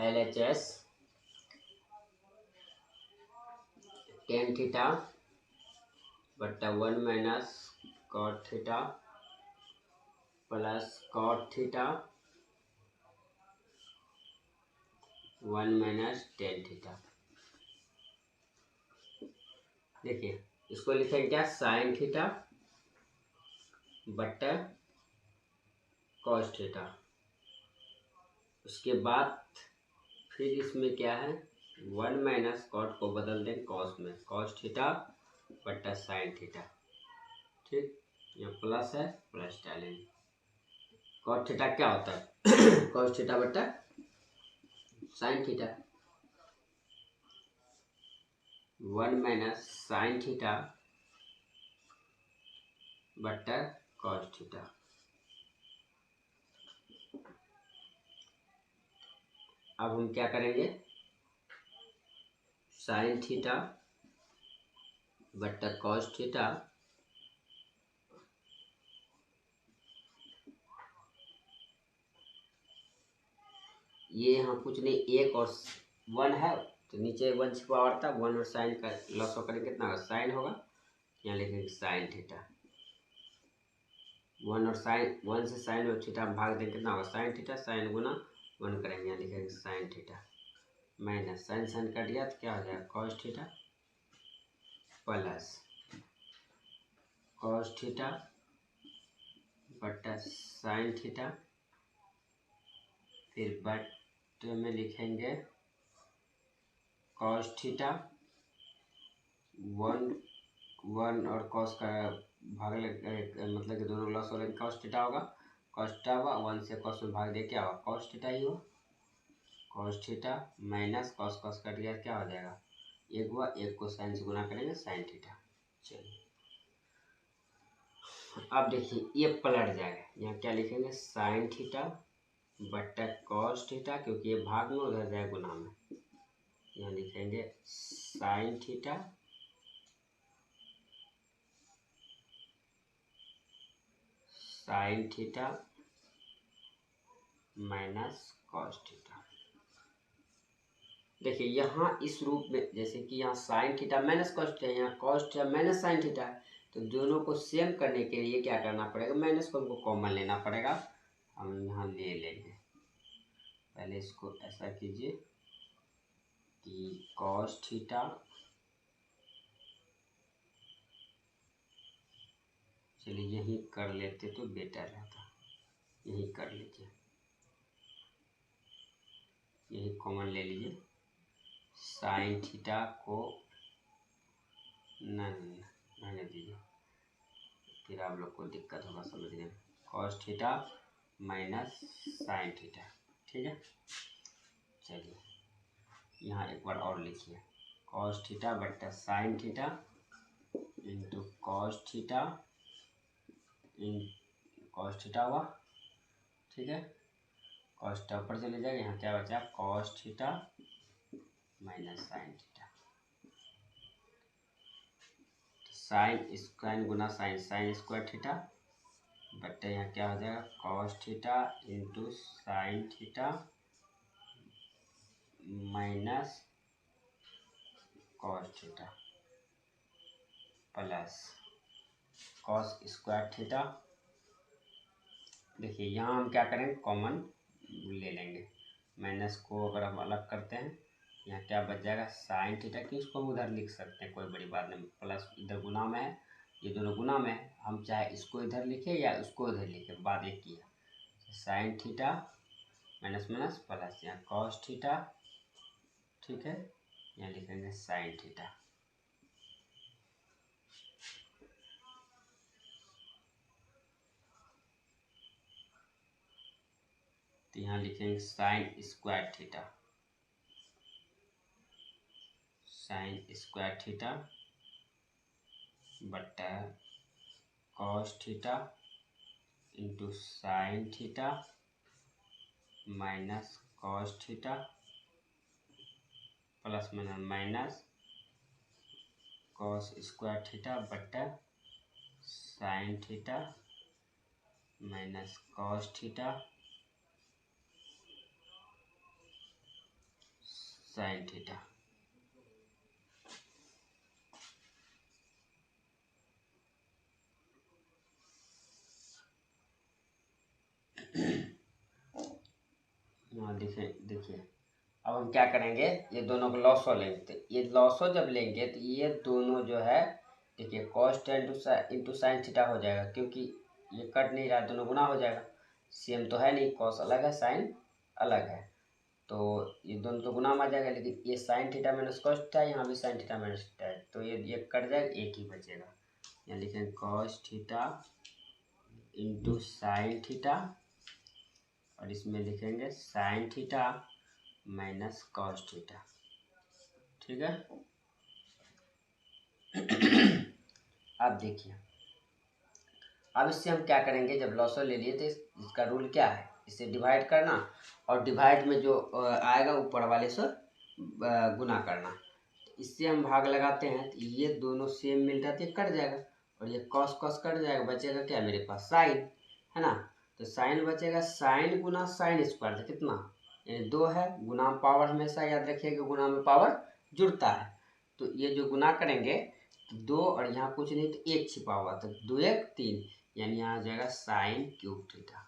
LHS ten theta बट्टा 1 minus cot theta plus cot theta 1 minus tan theta. देखिए इसको लिखेंगे क्या, साइन थीटा बट्टा कॉस थीटा। उसके बाद फिर इसमें क्या है, 1 माइनस कॉट को बदल दें कॉस में, कॉस थीटा बट्टा साइन थीटा। ठीक, यहाँ प्लस है, प्लस डालेंगे। कॉट थीटा क्या होता है कॉस थीटा बट्टा sine theta. 1 minus sine theta बट्टा कॉस थीटा। अब हम क्या करेंगे, साइन थीटा बट्टा कॉस थीटा ये यहाँ कुछ नहीं, एक और 1 है तो नीचे 1 छिपा हुआ था, 1 और साइन का लॉस होकर कितना होगा, साइन होगा। यहाँ लिखेंगे साइन थीटा, 1 और साइन, 1 से साइन और थीटा भाग देंगे कितना होगा, साइन थीटा, साइन गुना 1 करेंगे, यहाँ लिखेंगे sine theta minus sine sine cut गया तो क्या हो जाएगा, cos theta plus cos theta बट्टा साइन थीटा, फिर बट्टे में लिखेंगे कॉस थीटा 1 और कॉस का भाग मतलब कि दोनों लॉस हो रहे, कॉस थीटा होगा, कॉस थीटा हुआ, 1 से कॉस में भाग दे क्या होगा, कॉस थीटा ही हुआ, cos theta minus cos cos cut गया क्या हो जाएगा, एक हुआ, एक को साइन से गुना करेंगे साइन थीटा। चलिए अब देखिए ये पलट जाएगा, यहाँ क्या लिखेंगे, साइन थीटा बट्टा कॉस थीटा, क्योंकि ये भाग में उधर जाए गुना में, यहाँ लिखेंगे sine theta sine theta minus cos theta. देखिए यहाँ इस रूप में, जैसे कि यहाँ sine theta minus cos theta, यहाँ cos theta minus sine theta है, तो दोनों को सेम करने के लिए क्या करना पड़ेगा, माइनस को हमको कॉमन लेना पड़ेगा। हम यहाँ ले लेंगे, पहले इसको ऐसा कीजिए कि कॉस थीटा, चलिए यही कर लेते तो बेटर रहता, यही कर लीजिए, यही कॉमन ले लीजिए, साइन थीटा को रहने दीजिए, फिर आप लोग को दिक्कत होगा समझने में, cos theta minus sine theta. ठीक है, चलिए यहाँ एक बार और लिखिए, कॉस थीटा बट्टा sine theta into cos theta इन कॉस थीटा हुआ। ठीक है, कॉस थीटा ऊपर चले जाएगा, यहाँ क्या बचा, cos theta minus sine theta, sine square गुना साइन, साइन स्क्वायर थीटा बट्टा यहाँ क्या हो जाएगा, cos theta into sine theta minus cos theta plus cos square theta. देखिए यहाँ हम क्या करेंगे, कॉमन ले लेंगे, माइनस को अगर हम अलग करते हैं यहाँ क्या बच जाएगा, साइन थीटा की, इसको हम उधर लिख सकते हैं, कोई बड़ी बात नहीं, प्लस इधर गुना में है, ये दोनों गुना में है, हम चाहे इसको इधर लिखे या उसको इधर लिखे, बात एक ही है, sine theta minus minus plus यहाँ कॉस थीटा। ठीक है, यहाँ लिखेंगे साइन थीटा, तो यहाँ लिखेंगे sine square theta, sine square theta बट्टा cos theta into sine theta minus cos theta plus minus cos square theta बट्टा sine theta minus cos theta sine theta. हाँ देखिए अब हम क्या करेंगे, ये दोनों को लॉसो लेंगे। तो ये लॉसो जब लेंगे तो ये दोनों जो है देखिए कॉस इंटू साइन थीटा हो जाएगा, क्योंकि ये कट नहीं रहा, दोनों गुना हो जाएगा। सेम तो है नहीं, कॉस अलग है साइन अलग है, तो ये दोनों तो गुना में आ जाएगा। लेकिन ये sign theta minus cos theta, यहाँ भी साइन थीटा माइनस थीटा है, तो ये कट जाएगा, एक ही बचेगा। यहाँ लिखेंगे cos theta into sine theta, और इसमें लिखेंगे sine theta minus cos theta. ठीक है। अब देखिए, अब इससे हम क्या करेंगे, जब लॉसर ले लिए तो इसका रूल क्या है, इसे डिवाइड करना, और डिवाइड में जो आएगा ऊपर वाले से गुना करना। इससे हम भाग लगाते हैं तो ये दोनों सेम मिल जाती है, कट जाएगा, और ये कॉस कॉस कट जाएगा, बचेगा क्या मेरे पास साइन, है ना। तो साइन बचेगा, साइन गुना साइन स्क्वायर था कितना, यानी 2 है। गुना पावर हमेशा याद रखिएगा, गुना में पावर जुड़ता है। तो ये जो गुना करेंगे तो 2 और यहाँ कुछ नहीं तो 1 छिपा हुआ, तो 2 1 3, यानी यहाँ आ जाएगा sine cube theta,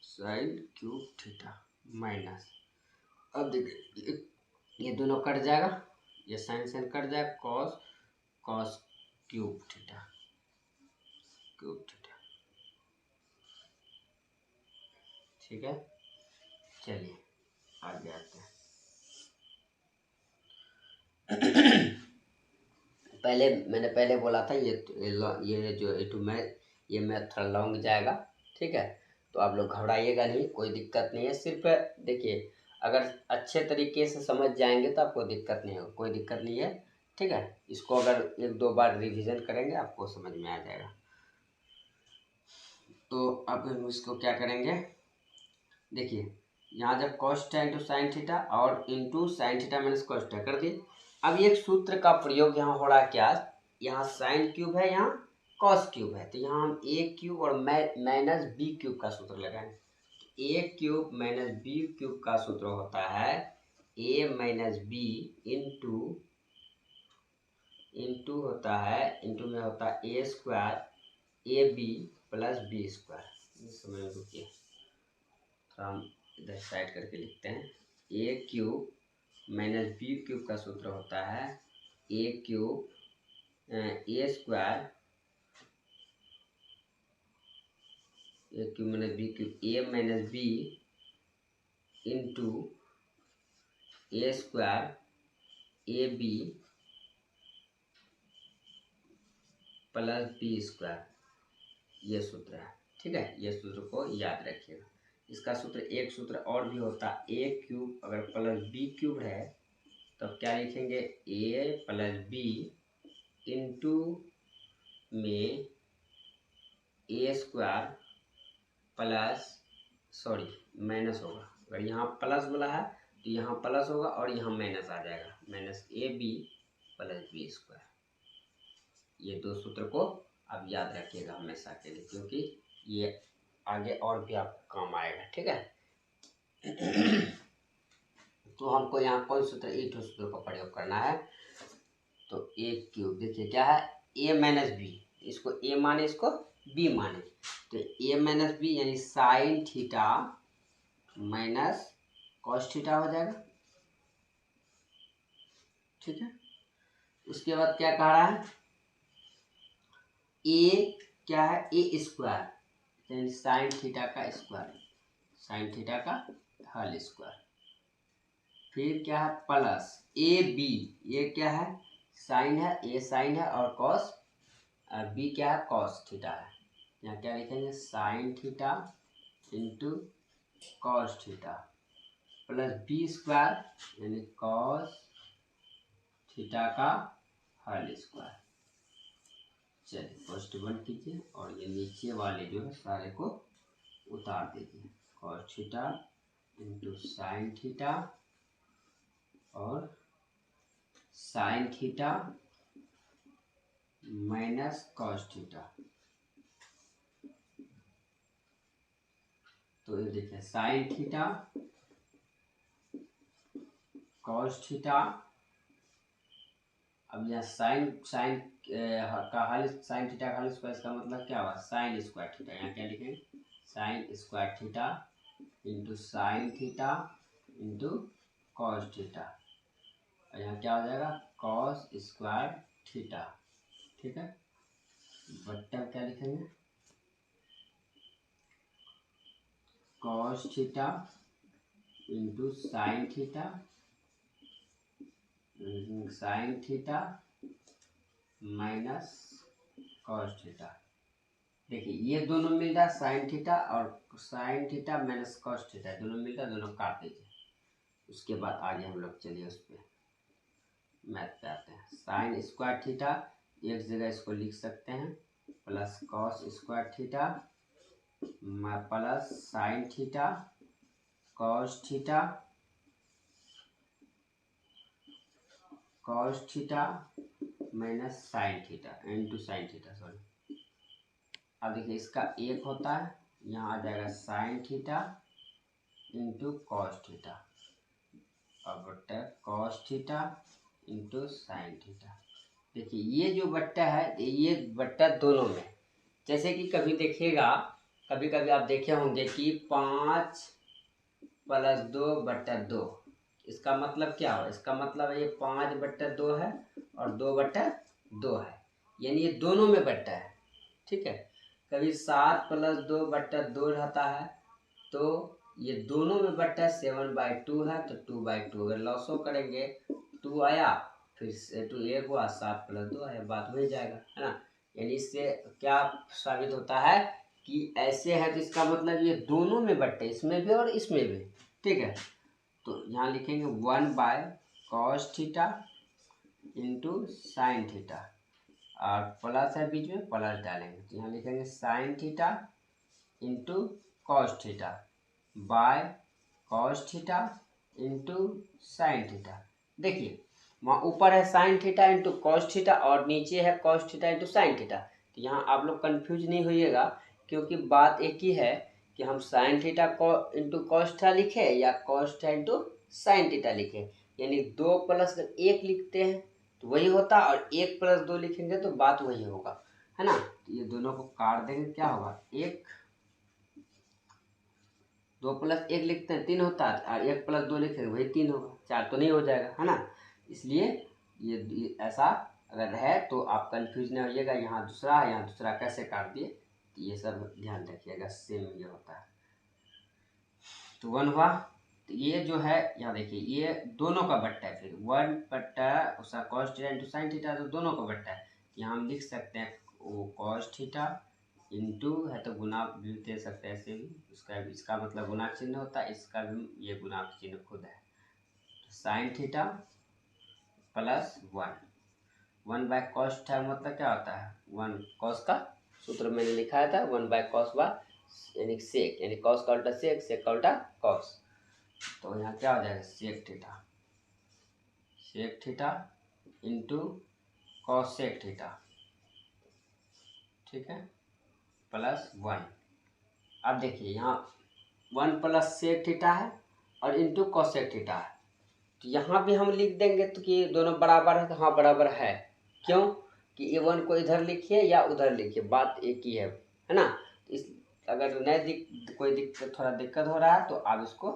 sine cube theta minus. अब देखिए ये दोनों कट जाएगा, ये साइन साइन कट जाएगा, cos cos cube theta, cube theta. ठीक है, चलिए आगे आते हैं। मैंने पहले बोला था ये जो ये मैथ थोड़ा लॉन्ग जाएगा। ठीक है, तो आप लोग घबराइएगा नहीं, कोई दिक्कत नहीं है। सिर्फ देखिए अगर अच्छे तरीके से समझ जाएंगे तो आपको दिक्कत नहीं होगा, कोई दिक्कत नहीं है। ठीक है, इसको अगर 1-2 बार रिवीजन करेंगे आपको समझ में आ जाएगा। तो अब हम इसको क्या करेंगे, देखिए यहाँ जब cos theta into sine theta और into sine theta minus cos theta कर दिए। अब एक सूत्र का प्रयोग यहाँ हो रहा है क्या, यहाँ साइन क्यूब है, यहाँ कॉस क्यूब है, तो यहाँ हम ए क्यूब और माइनस बी क्यूब का सूत्र लगाएंगे। ए क्यूब माइनस बी क्यूब का सूत्र होता है ए माइनस बी इंटू होता है, इंटू में होता है a square a b plus b square. समय रुकिए, तो हम इधर साइड करके लिखते हैं। A cube minus b cube का सूत्र होता है a cube a square a cube minus b cube a minus b into a square a b plus b square, ये सूत्र है। ठीक है, ये सूत्र को याद रखिएगा। इसका सूत्र एक सूत्र और भी होता है, ए क्यूब अगर प्लस बी क्यूब है तो क्या लिखेंगे, ए प्लस बी इंटू में ए स्क्वायर प्लस सॉरी माइनस होगा, अगर यहाँ प्लस बोला है तो यहाँ प्लस होगा और यहाँ माइनस आ जाएगा, minus a b plus b square. ये दो सूत्र को आप याद रखिएगा हमेशा के लिए, क्योंकि ये आगे और भी आपको काम आएगा। ठीक है, तो हमको यहाँ कौन सूत्र, एक सूत्र का प्रयोग करना है। तो ए क्यूब देखिए क्या है, ए माइनस बी, इसको ए माने इसको बी माने, तो ए माइनस बी यानी sign theta minus cos theta हो जाएगा। ठीक है, उसके बाद क्या कह रहा है, ए क्या है, ए स्क्वायर यानी साइन थीटा का स्क्वायर, साइन थीटा का होल स्क्वायर। फिर क्या है प्लस ए बी, ये क्या है साइन है, ए साइन है और कॉस बी क्या है कॉस थीटा है। यहाँ क्या लिखेंगे sine theta into cos theta plus b square यानी कॉस थीटा का होल स्क्वायर। चलिए फर्स्ट वन कीजिए और ये नीचे वाले जो है सारे को उतार दीजिए, cos theta into sine theta और sine theta minus cos theta. तो ये देखिए साइन थीटा कॉस थीटा, अब यहाँ साइन साइन का हल, साइन थीटा का हल स्क्वायर, इसका मतलब क्या हुआ, साइन स्क्वायर थीटा। यहाँ क्या लिखेंगे, sine square theta into sine theta into cos theta, और यहाँ क्या हो जाएगा, कॉस स्क्वायर थीटा। ठीक है, बट्टा क्या लिखेंगे, cos theta into sine theta, sine theta minus cos theta. देखिए ये दोनों मिल रहा है, साइन थीटा और sine theta minus cos theta, दोनों मिल रहा है, दोनों काट दीजिए। उसके बाद आगे हम लोग चलिए उस पर मैथ पे आते हैं। साइन स्क्वायर थीटा, एक जगह इसको लिख सकते हैं, plus cos square theta plus sine theta cos theta minus sine theta into sine theta, sorry. अब देखिए इसका एक होता है, यहाँ आ जाएगा sign theta into cos theta, और बट्टा cos theta into sine theta. देखिए ये जो बट्टा है, ये बट्टा दोनों में, जैसे कि कभी देखिएगा, कभी कभी आप देखे होंगे कि 5 + 2/2, इसका मतलब क्या हो, इसका मतलब है ये 5/2 है और 2/2 है, यानी ये दोनों में बट्टा है। ठीक है, कभी 7 + 2/2 रहता है, तो ये दोनों में बट्टा 7/2 है, तो 2/2 अगर लॉसो करेंगे 2 आया, फिर 2 1 हुआ, 7 + 2 है, बात हो ही जाएगा, है ना। यानी इससे क्या साबित होता है कि ऐसे है तो इसका मतलब ये दोनों में बट्टे, इसमें भी और इसमें भी। ठीक है, तो यहाँ लिखेंगे 1/cos theta into sine theta, और प्लस है बीच में, प्लस डालेंगे, तो यहाँ लिखेंगे sine theta into cos theta by cos theta into sine theta. देखिए वहाँ ऊपर है sine theta into cos theta और नीचे है cos theta into sine theta, तो यहाँ आप लोग कंफ्यूज नहीं होइएगा, क्योंकि बात एक ही है कि हम sign theta into cos theta लिखे या cos theta into sine theta लिखे, यानी 2 + 1 लिखते हैं तो वही होता, और 1 + 2 लिखेंगे तो बात वही होगा, है ना। तो ये दोनों को काट देंगे, क्या होगा, 2 + 1 लिखते हैं 3 होता है, और 1 + 2 लिखेंगे वही 3 होगा, 4 तो नहीं हो जाएगा, है ना। इसलिए ये ऐसा अगर है तो आप कंफ्यूज नहीं होइएगा, यहाँ दूसरा है, यहाँ दूसरा कैसे काट दिए, तो ये सब ध्यान रखिएगा, सेम ये होता है। तो 1 हुआ, तो ये जो है यहाँ देखिए ये दोनों का बट्टा है, फिर 1 उसका cos theta into sine theta, तो दोनों का बट्टा है, यहाँ हम लिख सकते हैं वो कॉस थीटा इंटू है तो गुना भी दे सकते हैं, ऐसे भी इसका मतलब गुना चिन्ह होता है, इसका भी ये गुना चिन्ह खुद है, sine theta plus 1/cos theta मतलब क्या होता है, 1 cos का सूत्र मैंने लिखाया था, 1/cos यानी सेक, यानी cos का उल्टा सेक, सेक का उल्टा cos, तो यहाँ क्या हो जाएगा sec theta into cosec theta, ठीक है, प्लस 1। अब देखिए यहाँ 1 + सेक थीटा है और इंटू कॉस सेक थीटा है, तो यहाँ भी हम लिख देंगे तो कि दोनों बराबर है, तो हाँ बराबर है, क्यों कि A1 को इधर लिखिए या उधर लिखिए, बात एक ही है ना। इस अगर नहीं कोई थोड़ा दिक्कत हो रहा है तो आप इसको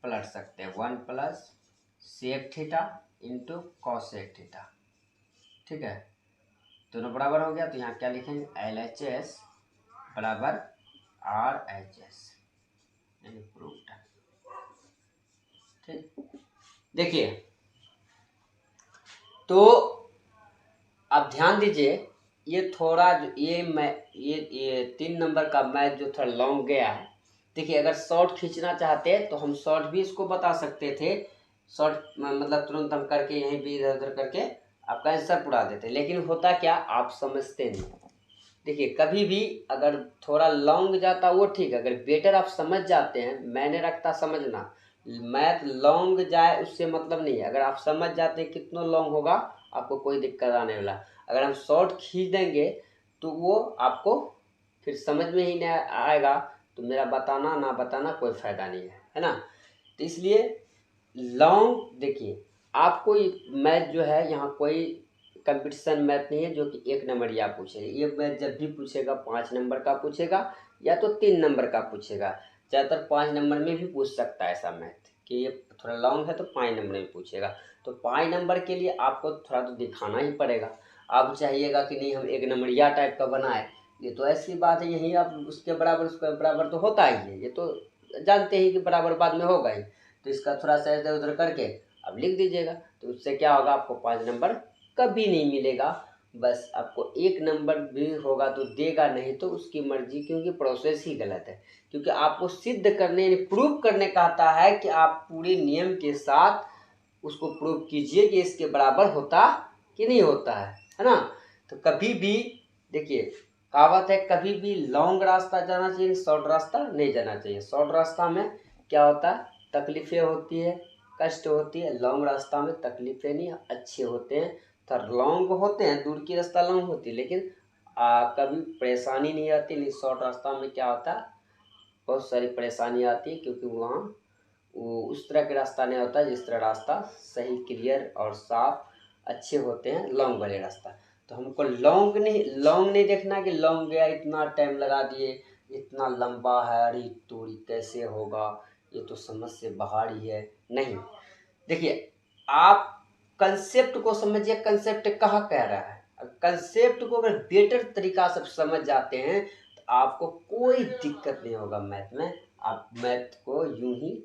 पलट सकते हैं, 1 + sec theta into cosec theta, ठीक है, दोनों बराबर हो गया, तो यहाँ क्या लिखेंगे LHS बराबर RHS, यानी प्रूव्ड। ठीक, देखिए तो आप ध्यान दीजिए, ये थोड़ा जो ये 3 नंबर का मैथ जो थोड़ा लॉन्ग गया है। देखिए अगर शॉर्ट खींचना चाहते हैं तो हम शॉर्ट भी इसको बता सकते थे, शॉर्ट मतलब तुरंत हम करके यहीं भी इधर उधर करके आपका आंसर पुरा देते, लेकिन होता क्या आप समझते नहीं। देखिए कभी भी अगर थोड़ा लॉन्ग जाता वो ठीक है, अगर बेटर आप समझ जाते हैं, मैंने रखता समझना, मैथ लॉन्ग जाए उससे मतलब नहीं है, अगर आप समझ जाते हैं कितना लॉन्ग होगा आपको कोई दिक्कत आने वाला, अगर हम शॉर्ट खींच देंगे तो वो आपको फिर समझ में ही नहीं आएगा, तो मेरा बताना ना बताना कोई फ़ायदा नहीं है ना। तो इसलिए लॉन्ग देखिए, आपको मैथ जो है यहाँ कोई कंपटीशन मैथ नहीं है जो कि 1 नंबर या पूछेगा। ये मैथ जब भी पूछेगा 5 नंबर का पूछेगा या तो 3 नंबर का पूछेगा। ज़्यादातर 5 नंबर में भी पूछ सकता है ऐसा मैथ कि ये थोड़ा लॉन्ग है तो 5 नंबर में पूछेगा। तो 5 नंबर के लिए आपको थोड़ा तो दिखाना ही पड़ेगा। आप चाहिएगा कि नहीं हम 1 नंबरिया टाइप का बनाए, ये तो ऐसी बात है, यही आप उसके बराबर तो होता ही है, ये तो जानते ही कि बराबर बाद में होगा ही। तो इसका थोड़ा सा इधर उधर करके अब लिख दीजिएगा, तो उससे क्या होगा, आपको 5 नंबर कभी नहीं मिलेगा। बस आपको 1 नंबर भी होगा तो देगा, नहीं तो उसकी मर्जी, क्योंकि प्रोसेस ही गलत है। क्योंकि आपको सिद्ध करने यानी प्रूव करने का आता है कि आप पूरे नियम के साथ उसको प्रूव कीजिए कि इसके बराबर होता कि नहीं होता है ना। तो कभी भी देखिए कहावत है, कभी भी लॉन्ग रास्ता जाना चाहिए, शॉर्ट रास्ता नहीं जाना चाहिए। शॉर्ट रास्ता में क्या होता है, तकलीफ़ें होती है, कष्ट होती है। लॉन्ग रास्ता में तकलीफ़ें नहीं, अच्छे होते हैं। तो लॉन्ग होते हैं, दूर की रास्ता लॉन्ग होती है, लेकिन कभी परेशानी नहीं आती। लेकिन शॉर्ट रास्ता में क्या होता है, बहुत सारी परेशानी आती है, क्योंकि वहाँ वो उस तरह का रास्ता नहीं होता जिस तरह रास्ता सही, क्लियर और साफ अच्छे होते हैं लॉन्ग वाले रास्ता। तो हमको लॉन्ग नहीं देखना कि लॉन्ग गया इतना टाइम लगा दिए, इतना लंबा है, अरे तोड़ी कैसे होगा, ये तो समझ से बाहर ही है। नहीं, देखिए आप कंसेप्ट को समझिए, कंसेप्ट कहाँ कह रहा है। कंसेप्ट को अगर बेटर तरीका से समझ जाते हैं तो आपको कोई दिक्कत नहीं होगा मैथ में। आप मैथ को यूं ही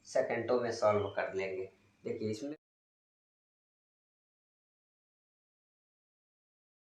सेकंडों में सॉल्व कर लेंगे। देखिए इसमें